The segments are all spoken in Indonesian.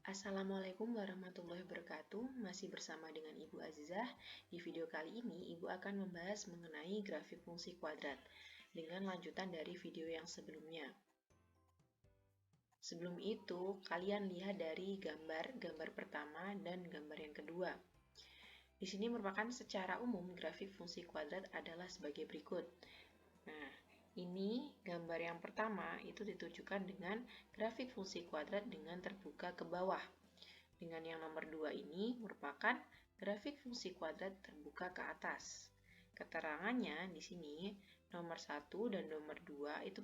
Assalamualaikum warahmatullahi wabarakatuh. Masih bersama dengan Ibu Azizah. Di video kali ini, Ibu akan membahas mengenai grafik fungsi kuadrat dengan lanjutan dari video yang sebelumnya. Sebelum itu, kalian lihat dari gambar pertama dan gambar yang kedua. Di sini merupakan secara umum grafik fungsi kuadrat adalah sebagai berikut. Nah, ini gambar yang pertama itu ditujukan dengan grafik fungsi kuadrat dengan terbuka ke bawah. Dengan yang nomor 2 ini merupakan grafik fungsi kuadrat terbuka ke atas. Keterangannya di sini nomor 1 dan nomor 2 itu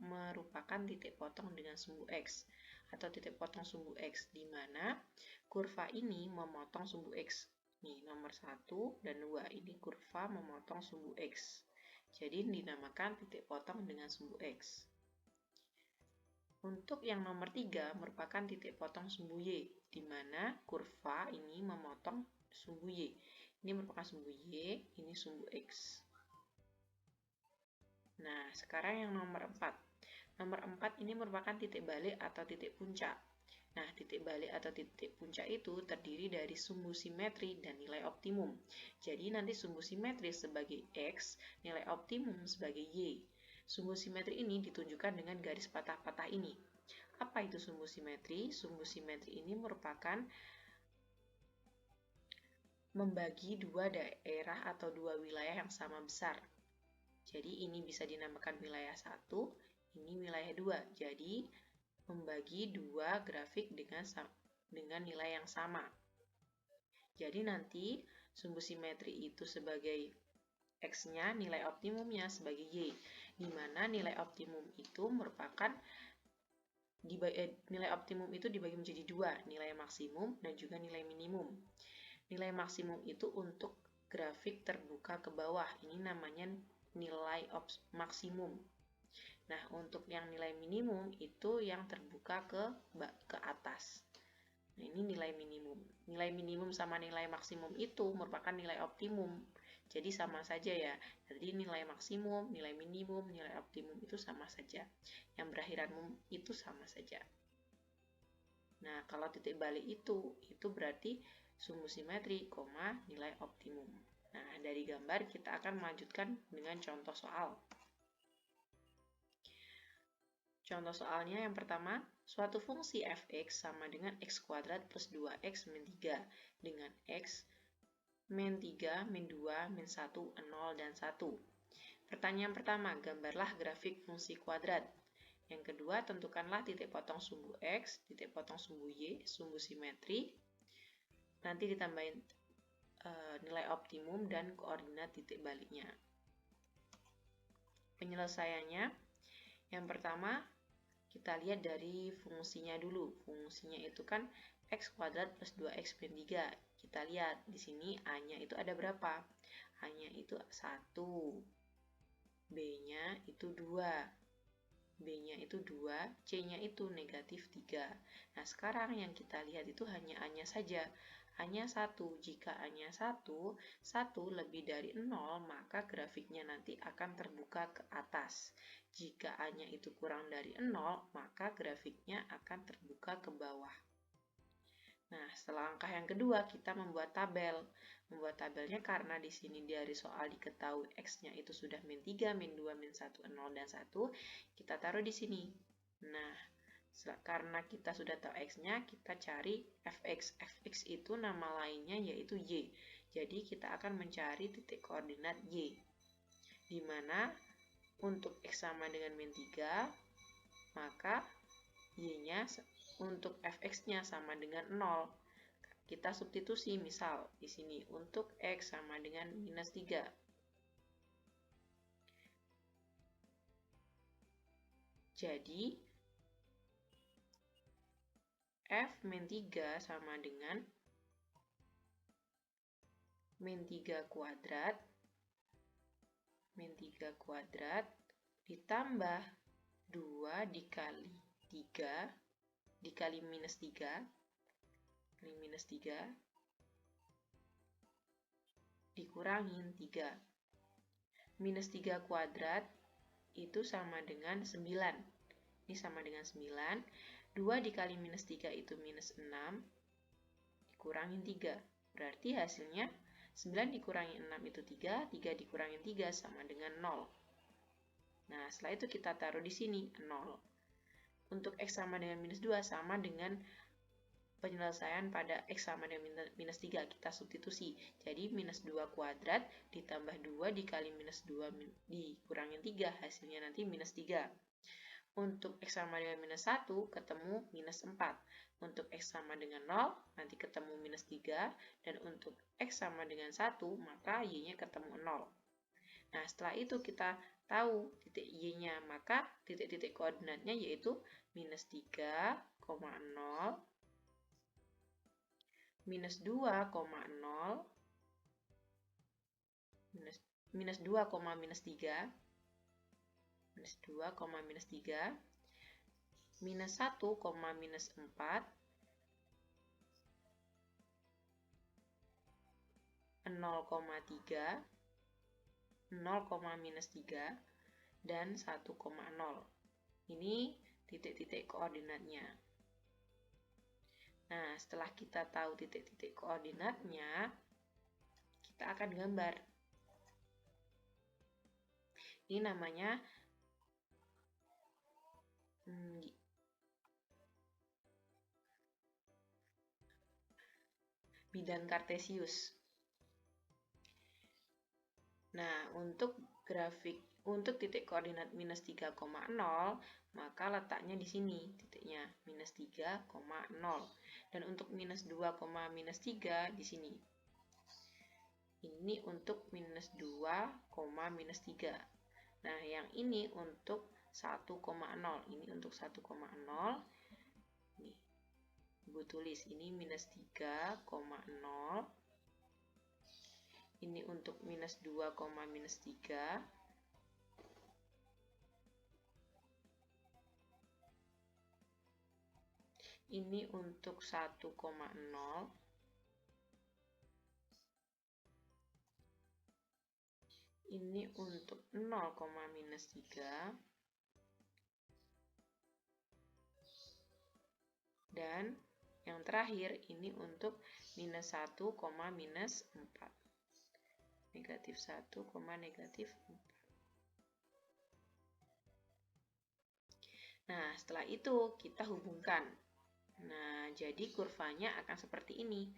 merupakan titik potong dengan sumbu X atau titik potong sumbu X di mana kurva ini memotong sumbu X. Nih, nomor 1 dan 2 ini kurva memotong sumbu X. Jadi dinamakan titik potong dengan sumbu X. Untuk yang nomor 3 merupakan titik potong sumbu Y, di mana kurva ini memotong sumbu Y. Ini merupakan sumbu Y, ini sumbu X. Nah, sekarang yang nomor 4. Nomor 4 ini merupakan titik balik atau titik puncak. Nah, titik balik atau titik puncak itu terdiri dari sumbu simetri dan nilai optimum. Jadi nanti sumbu simetri sebagai X, nilai optimum sebagai Y. Sumbu simetri ini ditunjukkan dengan garis patah-patah ini. Apa itu sumbu simetri? Sumbu simetri ini merupakan membagi dua daerah atau dua wilayah yang sama besar. Jadi ini bisa dinamakan wilayah 1, ini wilayah 2. Jadi membagi dua grafik dengan nilai yang sama. Jadi nanti sumbu simetri itu sebagai X-nya, nilai optimumnya sebagai Y, di mana nilai optimum itu merupakan nilai optimum itu dibagi menjadi dua, nilai maksimum dan juga nilai minimum. Nilai maksimum itu untuk grafik terbuka ke bawah, ini namanya nilai maksimum. Nah, untuk yang nilai minimum itu yang terbuka ke atas. Nah, ini nilai minimum. Nilai minimum sama nilai maksimum itu merupakan nilai optimum. Jadi sama saja ya. Jadi nilai maksimum, nilai minimum, nilai optimum itu sama saja. Yang berakhiran itu sama saja. Nah, kalau titik balik itu berarti sumbu simetri, nilai optimum. Nah, dari gambar kita akan melanjutkan dengan contoh soal. Contoh soalnya yang pertama, suatu fungsi f(x) sama dengan x kuadrat plus 2x min 3 dengan x min 3, min 2, min 1, 0, dan 1. Pertanyaan pertama, gambarlah grafik fungsi kuadrat. Yang kedua, tentukanlah titik potong sumbu x, titik potong sumbu y, sumbu simetri. Nanti ditambahin nilai optimum dan koordinat titik baliknya. Penyelesaiannya, yang pertama, kita lihat dari fungsinya dulu. Fungsinya itu kan x kuadrat plus 2x min 3. Kita lihat di sini a-nya itu ada berapa? A-nya itu 1. B-nya itu 2. B-nya itu 2, C-nya itu negatif 3. Nah, sekarang yang kita lihat itu hanya A-nya saja. A-nya 1. Jika A-nya 1 lebih dari 0, maka grafiknya nanti akan terbuka ke atas. Jika A-nya itu kurang dari 0, maka grafiknya akan terbuka ke bawah. Nah, setelah langkah yang kedua, kita membuat tabel. Membuat tabelnya karena di sini dari soal diketahui X-nya itu sudah min 3, min 2, min 1, 0, dan 1, kita taruh di sini. Nah, karena kita sudah tahu X-nya, kita cari Fx. Fx itu nama lainnya yaitu Y. Jadi, kita akan mencari titik koordinat Y. Di mana untuk X sama dengan min 3, maka Y-nya untuk Fx-nya sama dengan 0. Kita substitusi, misal di sini untuk X sama dengan minus 3. Jadi, F min 3 sama dengan min 3 kuadrat ditambah 2 dikali 3 dikali minus 3 dikurangin 3. Minus 3 kuadrat itu sama dengan 9. Ini sama dengan 9. 2 dikali minus 3 itu minus 6, dikurangin 3. Berarti hasilnya 9 dikurangi 6 itu 3, 3 dikurangi 3 sama dengan 0. Nah, setelah itu kita taruh di sini 0. Untuk X sama dengan minus 2 sama dengan penyelesaian pada X sama dengan minus 3. Kita substitusi. Jadi minus 2 kuadrat ditambah 2 dikali minus 2 dikurangin 3. Hasilnya nanti minus 3. Untuk X sama dengan minus 1, ketemu minus 4. Untuk X sama dengan 0, nanti ketemu minus 3. Dan untuk X sama dengan 1, maka Y-nya ketemu 0. Nah, setelah itu kita tahu titik Y-nya, maka titik-titik koordinatnya yaitu minus 3, 0, minus 2, 0, minus 2, minus 3, minus 2, minus 3, minus 1, minus 4, 0,3, 0, minus 3, dan 1,0. Ini titik-titik koordinatnya. Nah, setelah kita tahu titik-titik koordinatnya, kita akan gambar. Ini namanya bidang kartesius. Nah, untuk titik koordinat minus 3,0, maka letaknya di sini, titiknya minus 3,0. Dan untuk minus 2, minus 3 di sini. Ini untuk minus 2, minus 3. Nah, yang ini untuk 1,0. Ini untuk 1,0. Nih, Ibu tulis ini minus 3,0. Ini untuk minus 2, minus 3. Ini untuk 1,0. Ini untuk 0, minus 3. Dan yang terakhir ini untuk minus 1, minus 4. Negatif 1, negatif 4. Nah, setelah itu kita hubungkan. Nah, jadi kurvanya akan seperti ini.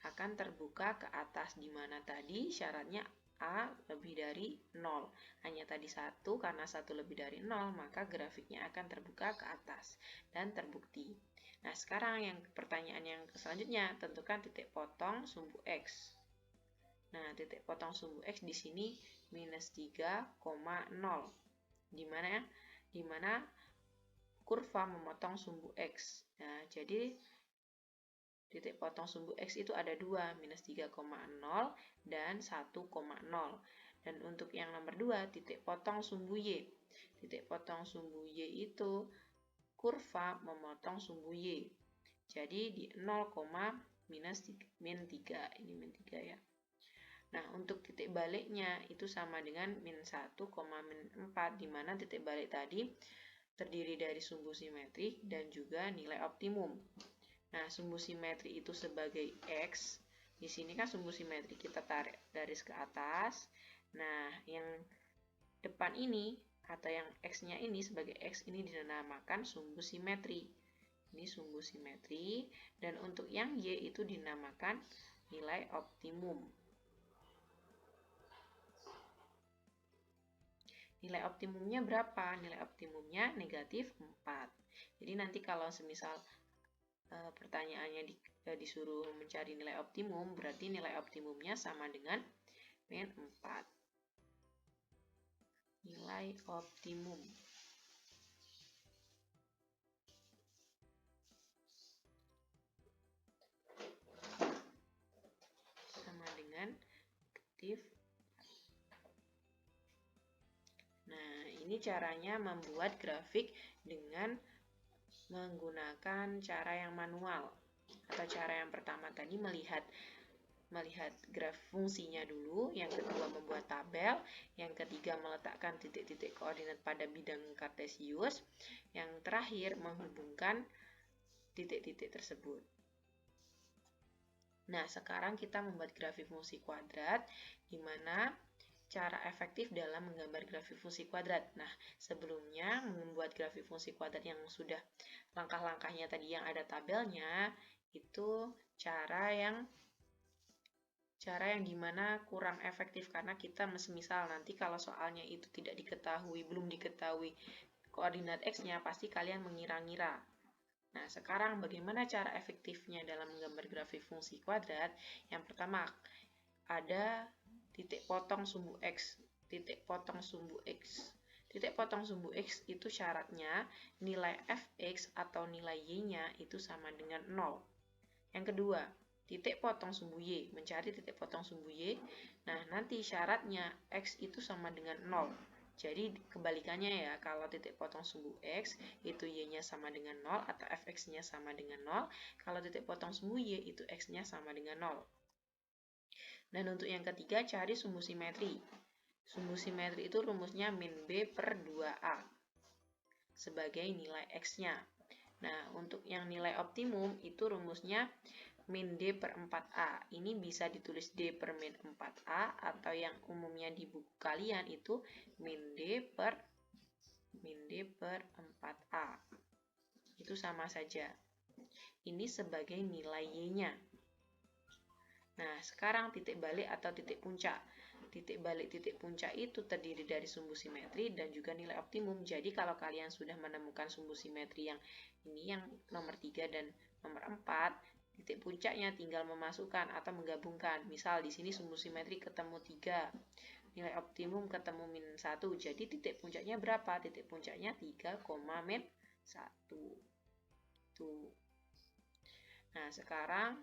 Akan terbuka ke atas, di mana tadi syaratnya A lebih dari 0. Hanya tadi 1, karena 1 lebih dari 0, maka grafiknya akan terbuka ke atas. Dan terbukti. Nah, sekarang yang pertanyaan yang selanjutnya, tentukan titik potong sumbu X. Nah, titik potong sumbu X di sini minus 3,0. Di mana kurva memotong sumbu X. Nah, jadi titik potong sumbu X itu ada 2, minus 3,0 dan 1,0. Dan untuk yang nomor 2, titik potong sumbu Y. Titik potong sumbu Y itu kurva memotong sumbu Y. Jadi di 0, minus min 3. Ini min 3 ya. Nah, untuk titik baliknya itu sama dengan min 1, min 4, di mana titik balik tadi terdiri dari sumbu simetrik dan juga nilai optimum. Nah, sumbu simetri itu sebagai X. Di sini kan sumbu simetri kita tarik garis ke atas. Nah, yang depan ini atau yang X-nya ini sebagai X ini dinamakan sumbu simetri. Ini sumbu simetri. Dan untuk yang Y itu dinamakan nilai optimum. Nilai optimumnya berapa? Nilai optimumnya negatif 4. Jadi nanti kalau semisal pertanyaannya disuruh mencari nilai optimum, berarti nilai optimumnya sama dengan min 4. Nilai optimum sama dengan negatif. Nah, ini caranya membuat grafik dengan menggunakan cara yang manual. Atau cara yang pertama tadi melihat graf fungsinya dulu, yang kedua membuat tabel, yang ketiga meletakkan titik-titik koordinat pada bidang kartesius, yang terakhir menghubungkan titik-titik tersebut. Nah, sekarang kita membuat grafik fungsi kuadrat, di mana cara efektif dalam menggambar grafik fungsi kuadrat. Nah, sebelumnya membuat grafik fungsi kuadrat yang sudah langkah-langkahnya tadi yang ada tabelnya, itu cara yang dimana kurang efektif karena kita misal nanti kalau soalnya itu tidak diketahui, belum diketahui koordinat X-nya, pasti kalian mengira-ngira. Nah, sekarang bagaimana cara efektifnya dalam menggambar grafik fungsi kuadrat? Yang pertama, ada titik potong sumbu X. Titik potong sumbu X. Titik potong sumbu X itu syaratnya nilai fx atau nilai y-nya itu sama dengan 0. Yang kedua, titik potong sumbu y. Mencari titik potong sumbu y. Nah, nanti syaratnya x itu sama dengan 0. Jadi kebalikannya ya, kalau titik potong sumbu X itu Y-nya sama dengan 0 atau Fx-nya sama dengan 0. Kalau titik potong sumbu Y itu X-nya sama dengan 0. Dan untuk yang ketiga, cari sumbu simetri. Sumbu simetri itu rumusnya min B per 2A sebagai nilai X-nya. Nah, untuk yang nilai optimum itu rumusnya min D per 4A. Ini bisa ditulis D per min 4A atau yang umumnya di buku kalian itu min D per 4A. Itu sama saja. Ini sebagai nilai Y-nya. Nah, sekarang titik balik atau titik puncak. Titik balik titik puncak itu terdiri dari sumbu simetri dan juga nilai optimum. Jadi kalau kalian sudah menemukan sumbu simetri yang ini yang nomor 3 dan nomor 4, titik puncaknya tinggal memasukkan atau menggabungkan. Misal di sini sumbu simetri ketemu 3, nilai optimum ketemu min 1. Jadi titik puncaknya berapa? Titik puncaknya 3, min 1. Tuh. Nah, sekarang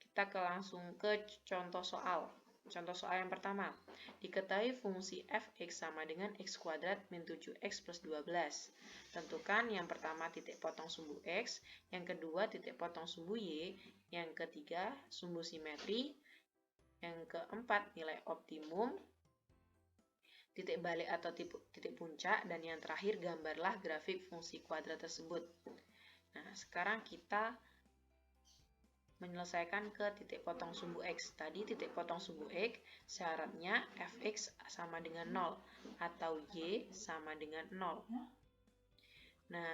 kita langsung ke contoh soal. Contoh soal yang pertama. Diketahui fungsi fx sama dengan x kuadrat min 7x plus 12. Tentukan yang pertama titik potong sumbu x, yang kedua titik potong sumbu y, yang ketiga sumbu simetri, yang keempat nilai optimum, titik balik atau titik puncak, dan yang terakhir gambarlah grafik fungsi kuadrat tersebut. Nah, sekarang kita menyelesaikan ke titik potong sumbu X. Tadi titik potong sumbu X syaratnya fx sama dengan 0 atau y sama dengan 0. Nah,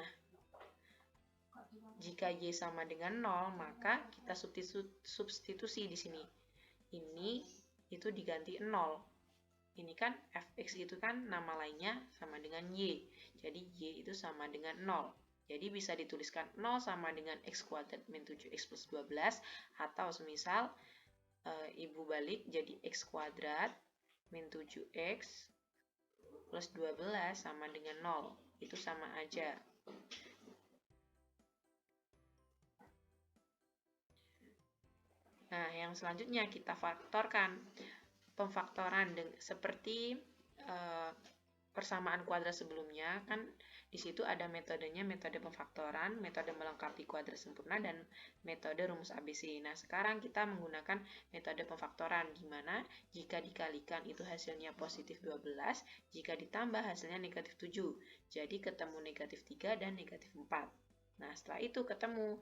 jika y sama dengan 0, maka kita substitusi di sini. Ini itu diganti 0. Ini kan fx itu kan nama lainnya sama dengan y. Jadi y itu sama dengan 0. Jadi bisa dituliskan 0 sama dengan x kuadrat min 7x plus 12. Atau semisal ibu balik jadi x kuadrat min 7x plus 12 sama dengan 0. Itu sama aja. Nah, yang selanjutnya kita faktorkan. Pemfaktoran seperti persamaan kuadrat sebelumnya, kan di situ ada metodenya, metode pemfaktoran, metode melengkapi kuadrat sempurna, dan metode rumus ABC. Nah, sekarang kita menggunakan metode pemfaktoran, di mana jika dikalikan itu hasilnya positif 12, jika ditambah hasilnya negatif 7. Jadi ketemu negatif 3 dan negatif 4. Nah, setelah itu ketemu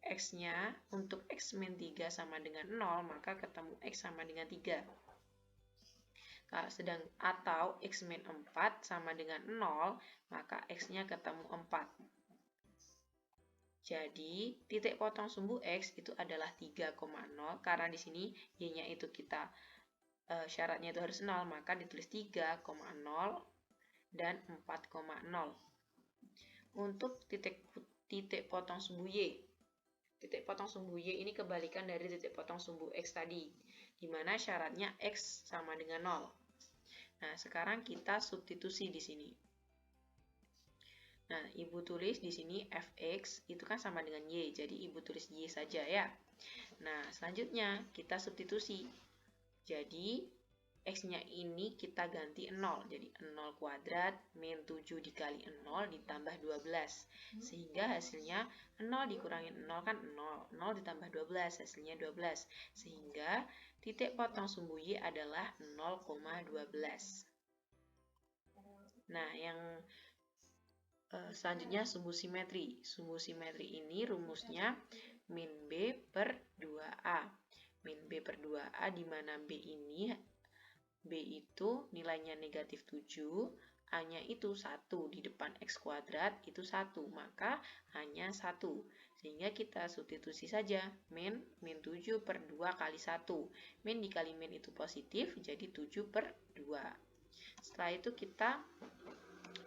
X-nya, untuk X min 3 sama dengan 0, maka ketemu X sama dengan 3. Atau X min 4 sama dengan 0, maka X-nya ketemu 4. Jadi, titik potong sumbu X itu adalah 3,0, karena di sini Y-nya itu kita syaratnya itu harus 0, maka ditulis 3,0 dan 4,0. Untuk titik potong sumbu Y. Titik potong sumbu Y ini kebalikan dari titik potong sumbu X tadi, di mana syaratnya X sama dengan 0. Nah, sekarang kita substitusi di sini. Nah, ibu tulis di sini fx itu kan sama dengan y, jadi ibu tulis y saja ya. Nah, selanjutnya kita substitusi. Jadi, x-nya ini kita ganti 0. Jadi, 0 kuadrat min 7 dikali 0 ditambah 12. Sehingga hasilnya 0 dikurangi 0 kan 0. 0 ditambah 12, hasilnya 12. Sehingga titik potong sumbu y adalah 0,12. Nah, yang Selanjutnya sumbu simetri. Sumbu simetri ini rumusnya min B per 2A. Min B per 2A di mana B itu nilainya negatif 7, A-nya itu 1, di depan X kuadrat itu 1, maka hanya 1. Sehingga kita substitusi saja, min 7 per 2 kali 1. Min dikali min itu positif, jadi 7 per 2. Setelah itu kita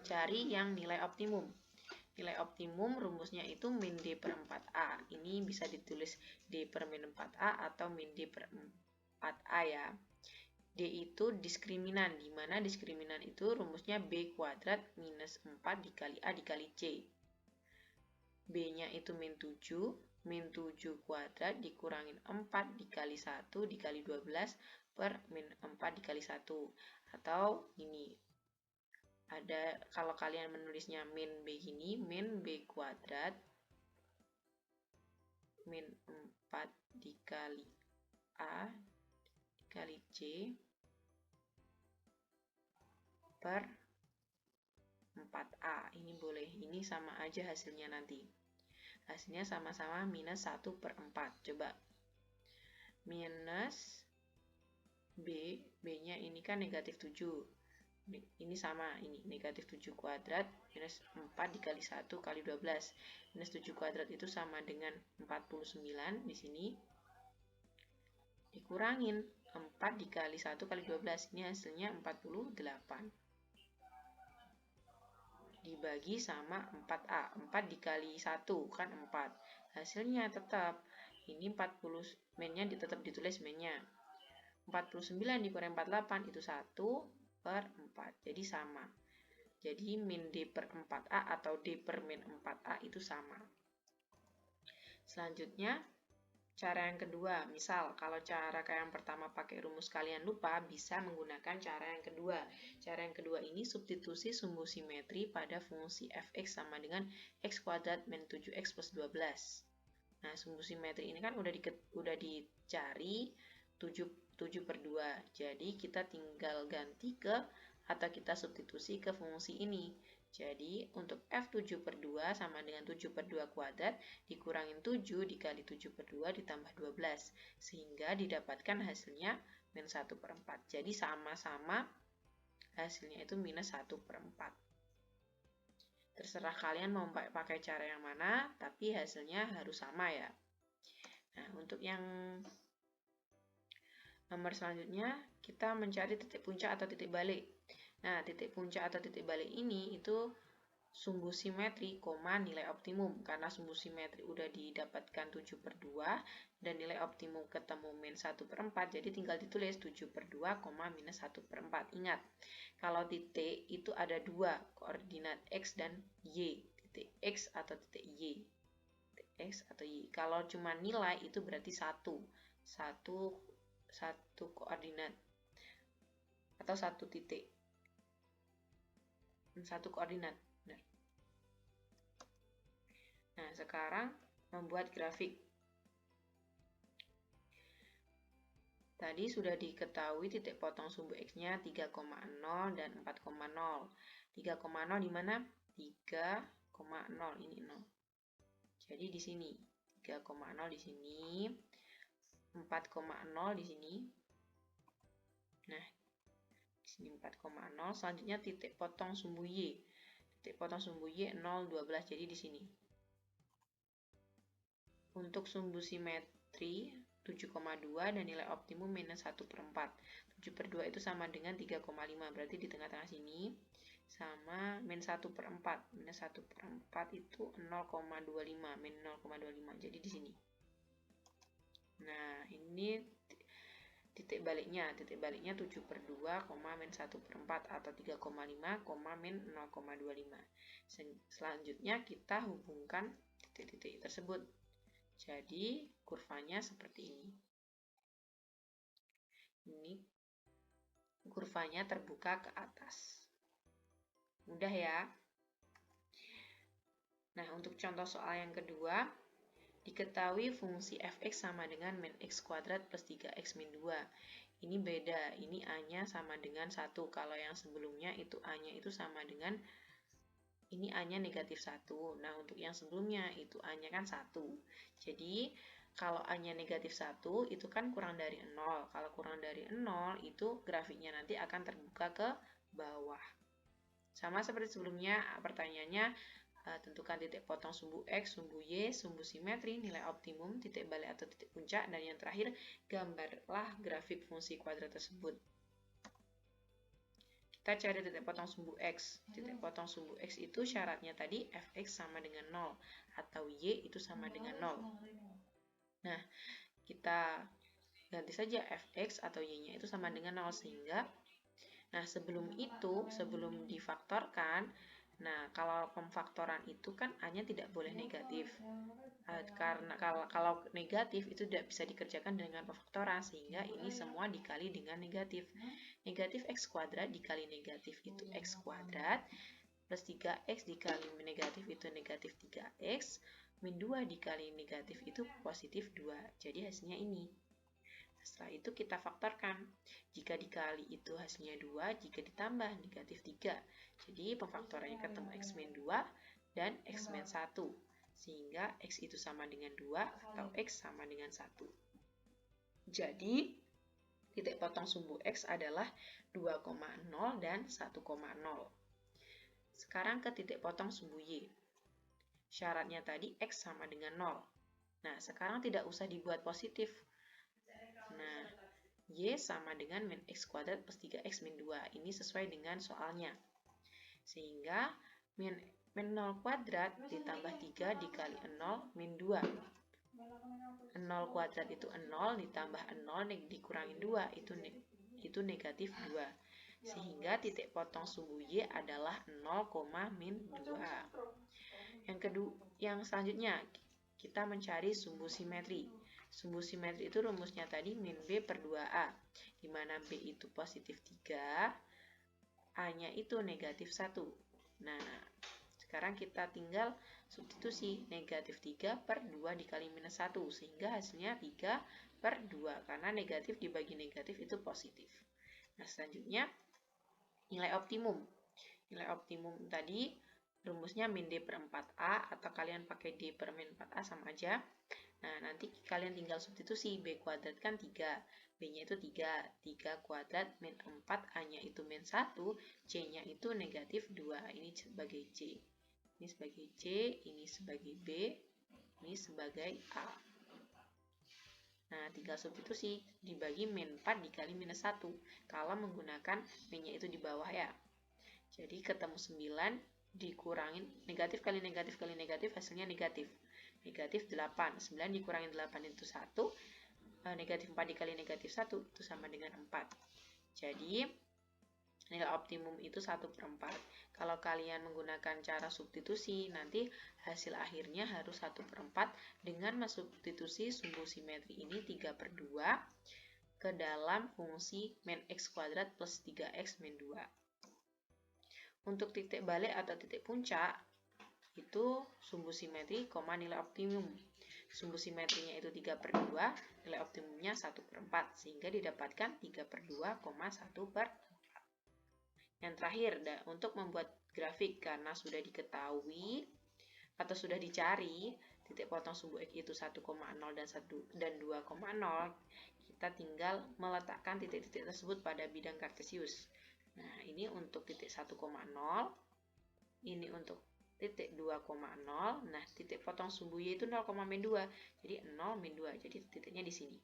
cari yang nilai optimum. Nilai optimum rumusnya itu min D per 4A. Ini bisa ditulis D per min 4A atau min D per 4A ya. D itu diskriminan, di mana diskriminan itu rumusnya B kuadrat minus 4 dikali A dikali C. B-nya itu min 7, min 7 kuadrat dikurangin 4 dikali 1 dikali 12 per min 4 dikali 1. Atau ini, ada kalau kalian menulisnya min B gini, min B kuadrat min 4 dikali A dikali C per 4A. Ini boleh, ini sama aja hasilnya nanti. Hasilnya sama-sama minus 1 per 4. Coba. Minus B, B-nya ini kan negatif 7. Ini sama, ini negatif 7 kuadrat minus 4 dikali 1 kali 12. Minus 7 kuadrat itu sama dengan 49 di sini. Dikurangin 4 dikali 1 kali 12. Ini hasilnya 48. Dibagi sama 4A. 4 dikali 1 kan 4. Hasilnya tetap, ini 40, minnya tetap ditulis minnya. 49 dikurang 48 itu 1 per 4. Jadi sama. Jadi min D per 4A atau D per min 4A itu sama. Selanjutnya, cara yang kedua. Misal, kalau cara kayak yang pertama pakai rumus kalian lupa, bisa menggunakan cara yang kedua. Cara yang kedua ini substitusi sumbu simetri pada fungsi fx sama dengan x kuadrat min 7x plus 12. Nah, sumbu simetri ini kan udah dicari 7 per 2. Jadi, kita tinggal ganti ke, atau kita substitusi ke fungsi ini. Jadi, untuk F7 per 2 sama dengan 7 per 2 kuadrat, dikurangin 7 dikali 7 per 2 ditambah 12. Sehingga didapatkan hasilnya min 1 per 4. Jadi, sama-sama hasilnya itu minus 1 per 4. Terserah kalian mau pakai cara yang mana, tapi hasilnya harus sama ya. Nah, untuk yang nomor selanjutnya, kita mencari titik puncak atau titik balik. Nah, titik puncak atau titik balik ini itu sumbu simetri, nilai optimum. Karena sumbu simetri udah didapatkan 7 per 2, dan nilai optimum ketemu min 1 per 4, jadi tinggal ditulis 7 per 2, minus 1 per 4. Ingat, kalau titik itu ada dua, koordinat X dan Y. Titik X atau titik Y. Titik X atau Y. Kalau cuma nilai, itu berarti satu koordinat atau satu titik, satu koordinat. Benar. Nah, sekarang membuat grafik. Tadi sudah diketahui titik potong sumbu X-nya 3,0 dan 4,0. 3,0 di mana? 3,0 ini 0. Jadi di sini 3,0 di sini, 4,0 di sini. Nah, di sini 4,0. Selanjutnya titik potong sumbu Y. Titik potong sumbu Y 0, 12. Jadi di sini. Untuk sumbu simetri 7,2 dan nilai optimum minus 1 per 4. 7 per 2 itu sama dengan 3,5. Berarti di tengah-tengah sini sama min 1 per 4. Minus 1 per 4 itu 0,25. Min 0,25. Jadi di sini. Nah, ini titik baliknya. Titik baliknya 7 per 2, min 1 per 4 atau 3,5, min 0,25. Selanjutnya kita hubungkan titik-titik tersebut. Jadi, kurvanya seperti ini. Ini kurvanya terbuka ke atas. Mudah ya? Nah, untuk contoh soal yang kedua, diketahui fungsi fx sama dengan min x kuadrat plus 3x min 2. Ini beda, ini A-nya sama dengan 1. Kalau yang sebelumnya itu A-nya itu sama dengan ini A-nya negatif 1. Nah, untuk yang sebelumnya itu A-nya kan 1. Jadi, kalau A-nya negatif 1, itu kan kurang dari 0. Kalau kurang dari 0, itu grafiknya nanti akan terbuka ke bawah. Sama seperti sebelumnya, pertanyaannya, tentukan titik potong sumbu X, sumbu Y, sumbu simetri, nilai optimum, titik balik atau titik puncak, dan yang terakhir, gambarlah grafik fungsi kuadrat tersebut. Kita cari titik potong sumbu X. Titik potong sumbu X itu syaratnya tadi fx sama dengan 0 atau y itu sama dengan 0. Nah, kita ganti saja fx atau y-nya itu sama dengan 0 sehingga sebelum difaktorkan, kalau pemfaktoran itu kan A-nya tidak boleh negatif. Karena kalau negatif itu tidak bisa dikerjakan dengan pemfaktoran sehingga ini semua dikali dengan negatif. Negatif x kuadrat dikali negatif itu x kuadrat plus 3x dikali negatif itu negatif 3x min 2 dikali negatif itu positif 2. Jadi hasilnya ini. Setelah itu kita faktorkan. Jika dikali itu hasilnya 2, jika ditambah negatif 3. Jadi pemfaktorannya ketemu x min 2 dan x min 1. Sehingga x itu sama dengan 2 atau x sama dengan 1. Jadi, titik potong sumbu x adalah 2,0 dan 1,0. Sekarang ke titik potong sumbu y. Syaratnya tadi x sama dengan 0. Nah, sekarang tidak usah dibuat positif. Nah, y sama dengan min x kuadrat plus 3x min 2. Ini sesuai dengan soalnya. Sehingga min 0 kuadrat ditambah 3 dikali 0 min 2. 0 kuadrat itu 0 ditambah 0 dikurangin 2 itu negatif 2. Sehingga titik potong sumbu y adalah 0, min 2. Yang selanjutnya kita mencari sumbu simetri. Sumbu simetri itu rumusnya tadi min b per 2a, di mana b itu positif 3, a-nya itu negatif 1. Nah, sekarang kita tinggal substitusi negatif 3 per 2 dikali minus 1, sehingga hasilnya 3 per 2, karena negatif dibagi negatif itu positif. Nah, selanjutnya nilai optimum. Nilai optimum tadi rumusnya min d per 4a, atau kalian pakai d per min 4a sama aja. Nah, nanti kalian tinggal substitusi. B kuadrat kan 3. B-nya itu 3. 3 kuadrat min 4. A-nya itu min 1. C-nya itu negatif 2. Ini sebagai C. Ini sebagai C. Ini sebagai B. Ini sebagai A. Nah, tinggal substitusi. Dibagi min 4 dikali minus 1. Kalau menggunakan min-nya itu di bawah ya. Jadi ketemu 9 dikurangin negatif kali negatif kali negatif, hasilnya negatif. Negatif 8. 9 dikurangin 8 itu 1. Negatif 4 dikali negatif 1 itu sama dengan 4. Jadi nilai optimum itu 1 per 4. Kalau kalian menggunakan cara substitusi, nanti hasil akhirnya harus 1 per 4 dengan mensubstitusi sumbu simetri ini 3 per 2 ke dalam fungsi min x kuadrat plus 3x min 2. Untuk titik balik atau titik puncak, itu sumbu simetri, nilai optimum. Sumbu simetrinya itu 3 per 2, nilai optimumnya 1 per 4, sehingga didapatkan 3 per 2, 1 per 4. Yang terakhir, untuk membuat grafik, karena sudah diketahui atau sudah dicari titik potong sumbu X itu 1,0 dan 2,0, kita tinggal meletakkan titik-titik tersebut pada bidang kartesius. Nah, ini untuk titik 1,0, ini untuk titik 2,0. Nah, titik potong sumbu Y itu 0, min 2. Jadi 0, min 2. Jadi titiknya di sini.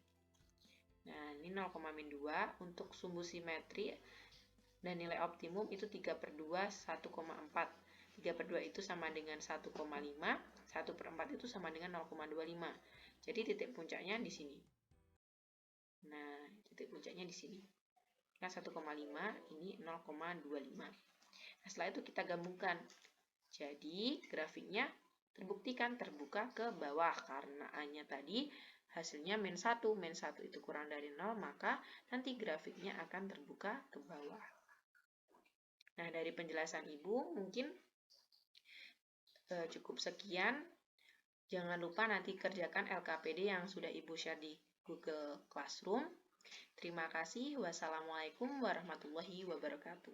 Nah, ini 0, min 2. Untuk sumbu simetri dan nilai optimum itu 3 per 2, 1,4. 3 per 2 itu sama dengan 1,5. 1 per 4 itu sama dengan 0,25. Jadi titik puncaknya di sini. Nah, titik puncaknya di sini. Nah, 1,5, ini 0,25. Nah, setelah itu kita gabungkan. Jadi, grafiknya terbuktikan terbuka ke bawah karena A-nya tadi hasilnya min 1. Min 1 itu kurang dari 0, maka nanti grafiknya akan terbuka ke bawah. Nah, dari penjelasan Ibu mungkin cukup sekian. Jangan lupa nanti kerjakan LKPD yang sudah Ibu share di Google Classroom. Terima kasih. Wassalamualaikum warahmatullahi wabarakatuh.